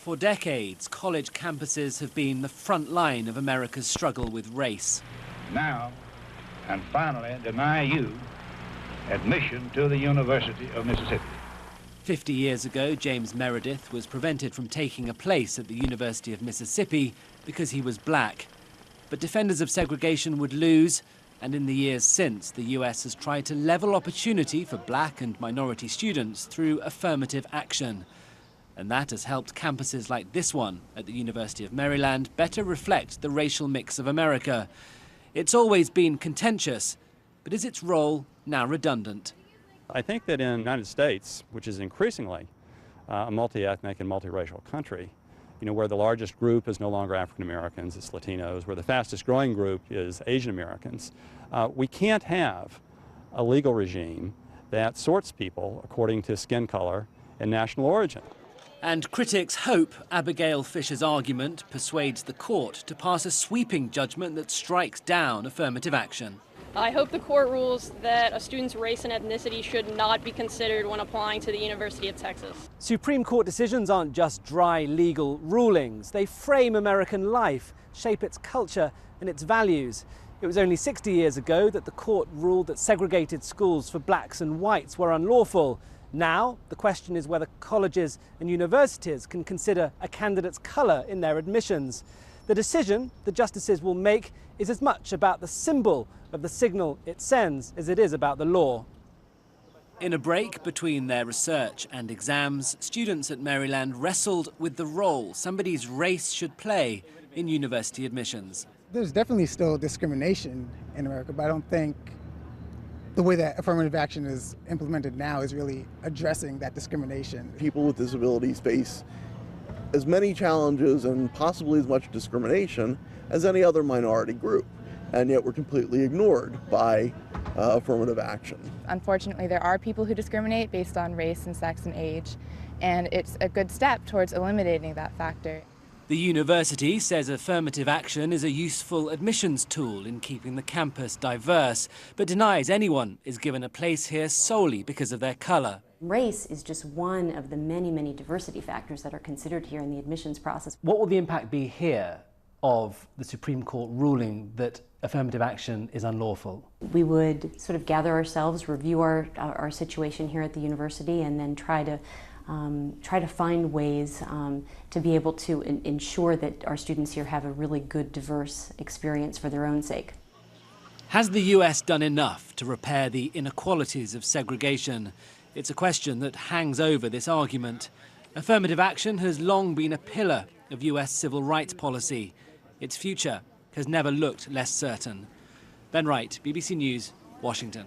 For decades, college campuses have been the front line of America's struggle with race. Now, and finally, deny you admission to the University of Mississippi. 50 years ago, James Meredith was prevented from taking a place at the University of Mississippi because he was black. But defenders of segregation would lose, and in the years since, the US has tried to level opportunity for black and minority students through affirmative action. And that has helped campuses like this one at the University of Maryland better reflect the racial mix of America. It's always been contentious, but is its role now redundant? I think that in the United States, which is increasingly a multi-ethnic and multiracial country, where the largest group is no longer African Americans, it's Latinos, where the fastest growing group is Asian Americans, we can't have a legal regime that sorts people according to skin color and national origin. And critics hope Abigail Fisher's argument persuades the court to pass a sweeping judgment that strikes down affirmative action. I hope the court rules that a student's race and ethnicity should not be considered when applying to the University of Texas. Supreme Court decisions aren't just dry legal rulings. They frame American life, shape its culture and its values. It was only 60 years ago that the court ruled that segregated schools for blacks and whites were unlawful. Now, the question is whether colleges and universities can consider a candidate's colour in their admissions. The decision the justices will make is as much about the symbol of the signal it sends as it is about the law. In a break between their research and exams, students at Maryland wrestled with the role somebody's race should play in university admissions. There's definitely still discrimination in America, but I don't think the way that affirmative action is implemented now is really addressing that discrimination. People with disabilities face as many challenges and possibly as much discrimination as any other minority group, and yet we're completely ignored by affirmative action. Unfortunately, there are people who discriminate based on race and sex and age, and it's a good step towards eliminating that factor. The university says affirmative action is a useful admissions tool in keeping the campus diverse, but denies anyone is given a place here solely because of their colour. Race is just one of the many, many diversity factors that are considered here in the admissions process. What will the impact be here of the Supreme Court ruling that affirmative action is unlawful? We would sort of gather ourselves, review our situation here at the university, and then try to find ways to be able to ensure that our students here have a really good, diverse experience for their own sake. Has the US done enough to repair the inequalities of segregation? It's a question that hangs over this argument. Affirmative action has long been a pillar of US civil rights policy. Its future has never looked less certain. Ben Wright, BBC News, Washington.